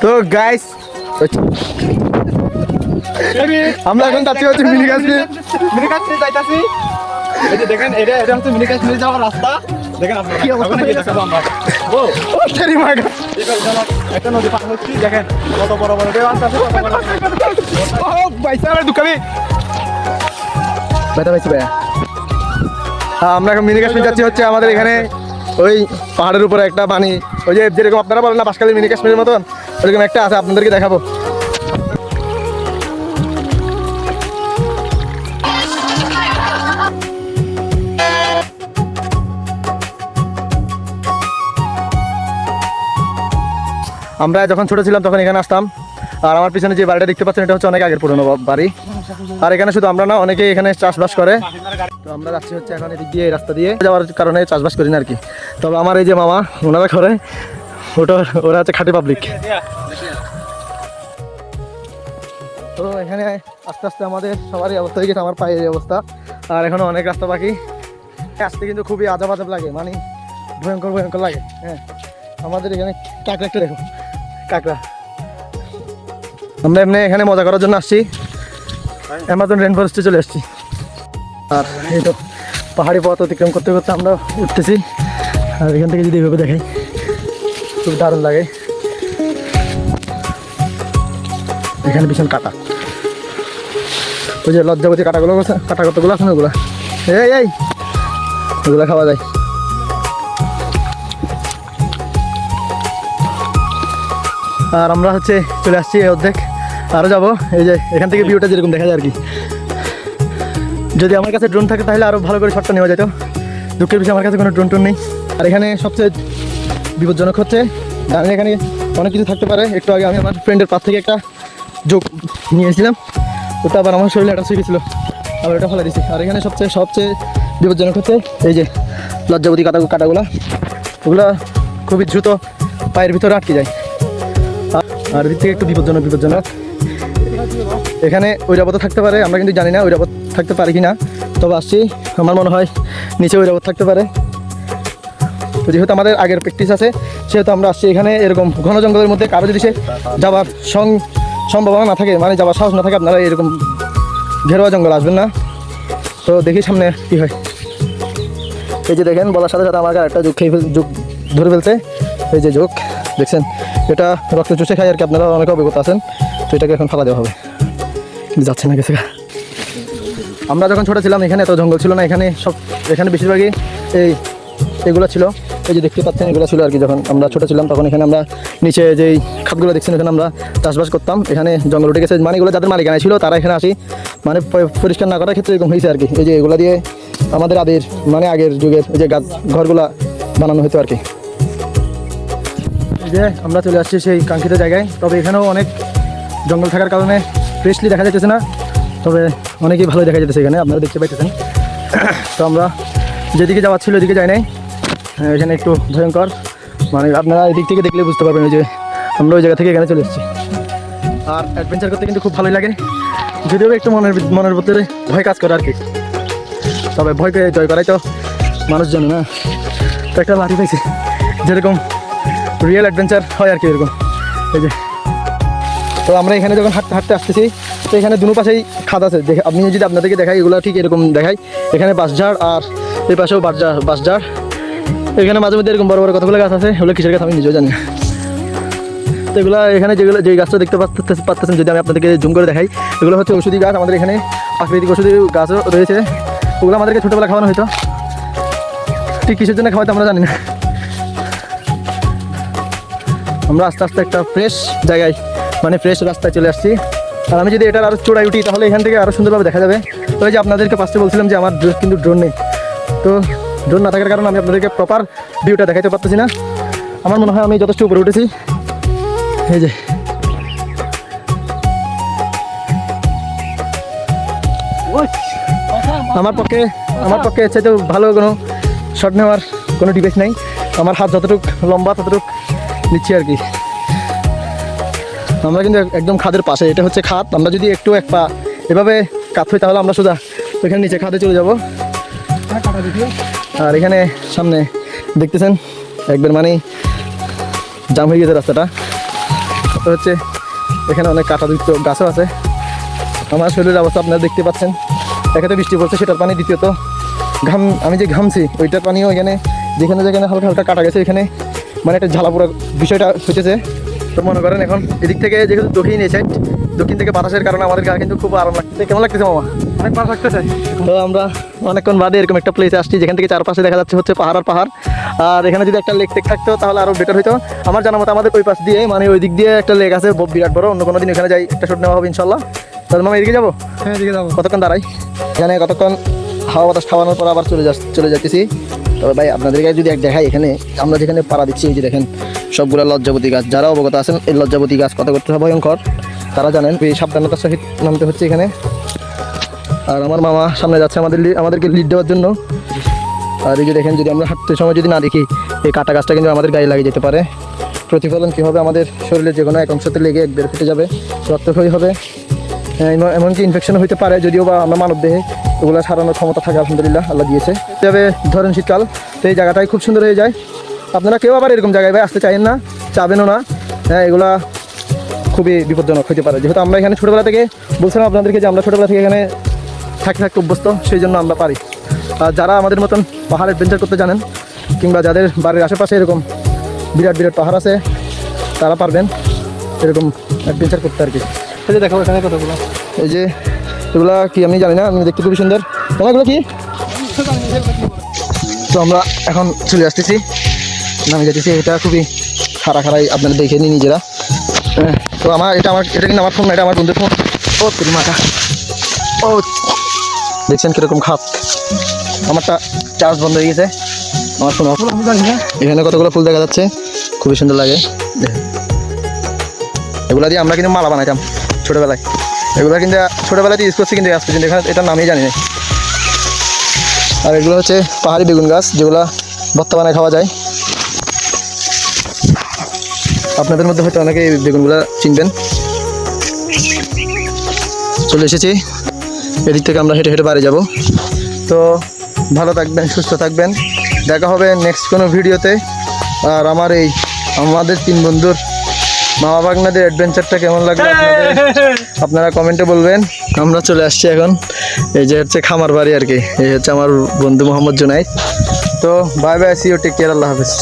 তো গাইস আমরা এখন যাচ্ছি হচ্ছে মিনি কাশ্মীর যাইতাছি। এই যে দেখেন এটা হচ্ছে মিনি কাশ্মীর যাওয়ার রাস্তা। দেখেন আপনারা কি অবস্থা দেখাবো আমরা। ও তেরি মাই গড, একটা নদী পার হচ্ছি। দেখেন কত বড় বড় ঢেউ আসছে। ও ভাই সারা দুকাবি বেটা বেশি ভাই। আমরা এখন মিনি কাশ্মীর যাচ্ছি হচ্ছে আমাদের এখানে ওই পাহাড়ের উপরে একটা পানি, ওই যে যেরকম আপনারা বলেন না বাসকালের মিনি কাশ্মীরের মতন, ওরকম একটা আছে, আপনাদেরকে দেখাবো। আমরা যখন ছোট ছিলাম তখন এখানে আসতাম। আর আমার পিছনে যে বাড়িটা দেখতে পাচ্ছেন এটা হচ্ছে অনেক আগের পুরনো বাড়ি। আর এখানে শুধু আমরা না, অনেকে এখানে চাষবাস করে। তো আমরা যাচ্ছি হচ্ছে এখন এদিক দিয়ে, এই রাস্তা দিয়ে যাওয়ার কারণে চাষবাস করি না আর কি। তবে আমার এই যে মামা ওনারা করে, ওরা হচ্ছে খাঁটি পাবলিক। তো এখানে আস্তে আস্তে আমাদের সবারই অবস্থা হয়ে গেছে, আমার পায়ের এই অবস্থা। আর এখনো অনেক রাস্তা বাকি। আসতে কিন্তু খুবই আজাব আজাব লাগে, মানে ভয়ঙ্কর ভয়ঙ্কর লাগে। হ্যাঁ, আমাদের এখানে কাঁকড়া একটা দেখো, কাঁকড়া। আমরা এমনি এখানে মজা করার জন্য আসছি, অ্যামাজন রেন ফরেস্টে চলে আসছি। আর এই তো পাহাড়ি পথ অতিক্রম করতে করতে আমরা উঠতেছি। আর এখান থেকে যদি এভাবে দেখাই খুব দারুণ লাগে। এখানে ভীষণ কাটা, ওই যে লজ্জাবতী কাটাগুলো কাটা কতগুলো আছে না, ওগুলো এই ওগুলো খাওয়া যায়। আর আমরা হচ্ছে চলে আসছি অর্ধেক, আরও যাবো। এই যে এখান থেকে ভিউটা যেরকম দেখা যায় আর কি। যদি আমার কাছে ড্রোন থাকে তাহলে আরও ভালো করে শটটা নেওয়া যেত। দুঃখের বিষয় আমার কাছে কোনো ড্রোন নেই। আর এখানে সবচেয়ে বিপজ্জনক হচ্ছে দাঁড়িয়ে এখানে অনেক কিছু থাকতে পারে। একটু আগে আমি আমার ফ্রেন্ডের পাশ থেকে একটা যোগ নিয়েছিলাম, ওটা আবার আমার শরীরে অ্যাটাচ হয়ে গেছিলো, আবার ওটা ফেলে দিয়েছি। আর এখানে সবচেয়ে বিপজ্জনক হচ্ছে এই যে লজ্জাবতী কাটাগুলো, ওগুলো খুবই দ্রুত পায়ের ভিতরে আটকে যায়। আর দিক থেকে একটু বিপজ্জনক এখানে ঐরাবত থাকতে পারে, আমরা কিন্তু জানি না ঐরাবত থাকতে পারে কি না। তবে আসছি, আমার মনে হয় নিচে ঐরাবত থাকতে পারে। তো যেহেতু আমাদের আগের প্র্যাকটিস আছে সেহেতু আমরা আসছি এখানে। এরকম ঘন জঙ্গলের মধ্যে কারো যদি সে যাওয়ার সম্ভাবনা না থাকে, মানে যাওয়ার সাহস না থাকে, আপনারা এরকম ঘেরোয়া জঙ্গল আসবেন না। তো দেখি সামনে কী হয়। এই যে দেখেন বলার সাথে সাথে আমার একটা যোগ ধরে ফেলছে। এই যে যোগ দেখছেন, এটা রক্ত চুষে খায় আর কি, আপনারা অনেক অভিজ্ঞতা আছেন। তো এটাকে এখন ফালা দেওয়া হবে, যাচ্ছে না গেছে। আমরা যখন ছোটো ছিলাম এখানে এত জঙ্গল ছিল না। এখানে বেশিরভাগই এগুলো ছিল, এই যে দেখতে পাচ্ছেন এগুলো ছিল আর কি। যখন আমরা ছোটো ছিলাম তখন এখানে আমরা নিচে যেই খাতগুলো দেখছেন এখানে আমরা চাষবাস করতাম। এখানে জঙ্গল উঠে গেছে, মানে এগুলো যাদের মালিকানা ছিল তারা এখানে আসি, মানে পরিষ্কার না করার ক্ষেত্রে এরকম হয়েছে আর কি। এই যে এগুলো দিয়ে আমাদের আগের যুগের এই যে ঘরগুলা বানানো হতো আর কি। এই যে আমরা চলে আসছি সেই কাঙ্ক্ষিত জায়গায়। তবে এখানেও অনেক জঙ্গল থাকার কারণে ফ্রেশলি দেখা যাচ্ছে না, তবে অনেকই ভালো দেখা যাচ্ছে এখানে, আপনারা দেখতে পাইতেছেন। তো আমরা যেদিকে যাওয়ার ছিল ওইদিকে যাই নাই। এখানে একটু ভয়ঙ্কর, মানে আপনারা এদিক থেকে দেখলে বুঝতে পারবেন যে আমরা ওই জায়গা থেকে এখানে চলে এসেছি। আর অ্যাডভেঞ্চার করতে কিন্তু খুব ভালোই লাগে, যদিও একটু মনের ভিতরে ভয় কাজ করে আর কি। তবে ভয়কে জয় করাই তো মানুষ জানে না। তো একটা লাঠি পাইছি, যেরকম রিয়েল অ্যাডভেঞ্চার হয় আর কি এরকম। এই যে তো আমরা এখানে যখন হাঁটতে আসতেছি, তো এখানে দুনো পাশেই খাদ আছে। আপনি যদি আপনাদেরকে দেখাই, এগুলো ঠিক এরকম দেখাই। এখানে বাঁশঝাড় আর এই পাশেও বাঁশঝাড়। এখানে মাঝে মধ্যে এরকম বড় বড় কতগুলো গাছ আছে, এগুলো কিসের গাছ আমি নিজেও জানি না। তো এগুলো এখানে যে গাছটা দেখতে পাচ্ছেন, যদি আমি আপনাদেরকে জুম করে দেখাই, এগুলো হচ্ছে ওষুধি গাছ। আমাদের এখানে প্রাকৃতিক ওষুধি গাছও রয়েছে, ওগুলো আমাদেরকে ছোটোবেলা খাওয়ানো হতো। ঠিক কিসের জন্য খাওয়াতে আমরা জানি না। আমরা আস্তে আস্তে একটা ফ্রেশ জায়গায়, মানে ফ্রেশ রাস্তায় চলে আসছি। আর আমি যদি এটার আরও চূড়ায় উঠি তাহলে এখান থেকে আরও সুন্দরভাবে দেখা যাবে। তো এই যে আপনাদেরকে ফার্স্টে বলছিলাম যে আমার কিন্তু ড্রোন নেই। তো ড্রোন না থাকার কারণে আমি আপনাদেরকে প্রপার ভিউটা দেখাইতে পারতেছি না। আমার মনে হয় আমি যথেষ্ট উপরে উঠেছি। এই যে আমার পক্ষে এর চাইতে ভালো কোনো শট নেওয়ার কোনো ডিভাইস নাই। আমার হাত যতটুকু লম্বা ততটুকু নিচ্ছি আর কি। আমরা কিন্তু একদম খাদের পাশে, এটা হচ্ছে খাদ। আমরা যদি একটু এক পা এভাবে কাত হই তাহলে আমরা সোজা ওইখানে নিচে খাদে চলে যাব। আর এখানে সামনে দেখতেছেন একবার মানে জাম হয়ে গেছে রাস্তাটা। তো হচ্ছে এখানে অনেক কাঁটাযুক্ত গাছও আছে। আমার শরীরের অবস্থা আপনারা দেখতে পাচ্ছেন, একে তো বৃষ্টি পড়ছে সেটার পানি, দ্বিতীয়ত আমি যে ঘামছি ওইটার পানিও এখানে যেখানে যেখানে হালকা হালকা কাটা গেছে এখানে মানে একটা ঝালাপুরা বিষয়টা হয়েছে। তো মনে করেন এখন এদিক থেকে যেহেতু দক্ষিণ এই সাইড, দক্ষিণ থেকে বাতাসের কারণে আমাদের গা কিন্তু খুব আরাম লাগতেছে। কেমন লাগতেছে মামা? অনেক ভালো লাগতেছে। তো আমরা অনেকক্ষণ বাদে এরকম একটা প্লেসে আসছি যেখান থেকে চারপাশে দেখা যাচ্ছে হচ্ছে পাহাড় আর পাহাড়। আর এখানে যদি একটা লেক টেক থাকতো তাহলে আরও বেটার হতো। আমার জানা মতো আমাদের ওই পাশ দিয়ে মানে ওই দিক দিয়ে একটা লেক আছে বিরাট বড়, অন্য কোনো দিন ওখানে যাই একটা শুট নেওয়া হবে ইনশাল্লাহ। তাহলে মামা এদিকে যাবো? হ্যাঁ, এদিকে যাবো। কতক্ষণ দাঁড়াই এখানে, কতক্ষণ হাওয়া বাতাস খাওয়ানোর পর আবার চলে যাচ্ছি। তবে ভাই আপনাদেরকে যদি এক দেখাই, এখানে আমরা যেখানে পাড়া দিচ্ছি এই যে দেখেন সবগুলো লজ্জাবতী গাছ। যারা অবগত আছেন এই লজ্জাবতী গাছ কত করতে ভয়ঙ্কর তারা জানেন, এই সাবধানতার সহিত নামতে হচ্ছে এখানে। আর আমার মামা সামনে যাচ্ছে আমাদেরকে লিড দেওয়ার জন্য। আর এই যে দেখেন যদি আমরা হাঁটতে সময় যদি না দেখি এই কাটা গাছটা কিন্তু আমাদের গায়ে লাগিয়ে যেতে পারে। প্রতিফলন কী হবে, আমাদের শরীরের যে কোনো এক অংশতে লেগে একবার ফেটে যাবে, রক্তক্ষয়ী হবে, এমনকি ইনফেকশন হতে পারে। যদিও বা আমরা মানব দেহে ওগুলো সারানোর ক্ষমতা থাকে আলহামদুলিল্লাহ আল্লাহ দিয়েছে। তবে ধরেন শীতকাল তো এই জায়গাটাই খুব সুন্দর হয়ে যায়। আপনারা কেউ আবার এরকম জায়গায় ভাই আসতে চাইেন না, চাবেনও না। হ্যাঁ, এগুলা খুবই বিপজ্জনক হতে পারে। যেহেতু আমরা এখানে ছোটোবেলা থেকে বলছিলাম আপনাদেরকে যে আমরা ছোটোবেলা থেকে এখানে থাকতে অভ্যস্ত, সেই জন্য আমরা পারি। আর যারা আমাদের মতন পাহাড় অ্যাডভেঞ্চার করতে জানেন কিংবা যাদের বাড়ির আশেপাশে এরকম বিরাট বিরাট পাহাড় আছে তারা পারবেন এরকম অ্যাডভেঞ্চার করতে আর কি। এই যে দেখো এখানে কতগুলো, এই যে এগুলা কি আমি জানি না, আমি দেখতে খুবই সুন্দর। তোমার এগুলো কি? তো আমরা এখন চলে আসতেছি, নামে যেতেছি। এটা খুবই খাড়াই আপনারা দেখে নিন নিজেরা। তো এটা কিন্তু আমার ফোন না, এটা আমার বন্ধুর ফোন। ও তোর মাথা, ও দেখছেন কিরকম খাপ, আমারটা চার্জ বন্ধ হয়ে গেছে, আমার ফোন অফ। এখানে কতগুলো ফুল দেখা যাচ্ছে, খুবই সুন্দর লাগে। এগুলা দিয়ে আমরা কিন্তু মালা বানাইতাম ছোটোবেলায়। এগুলো কিন্তু ছোটোবেলাতে ইউজ করছি, কিন্তু আজ পর্যন্ত এখানে এটার নামই জানি না। আর এগুলো হচ্ছে পাহাড়ি বেগুন গাছ, যেগুলো ভর্তা বানায় খাওয়া যায়। আপনাদের মধ্যে হয়তো অনেকে এই বেগুনগুলো চিনবেন। চলে এসেছি, এদিক থেকে আমরা হেঁটে হেঁটে বাড়ি যাব। তো ভালো থাকবেন, সুস্থ থাকবেন, দেখা হবে নেক্সট কোনো ভিডিওতে। আর আমাদের 3 বন্ধুর মামা বাগনাদের অ্যাডভেঞ্চারটা কেমন লাগলো আপনারা কমেন্টে বলবেন। আমরা চলে আসছি এখন, এই যে হচ্ছে খামার বাড়ি আর কি। এই হচ্ছে আমার বন্ধু মোহাম্মদ জুনাইদ। তো bye bye, see you, take care, Allah হাফেজ।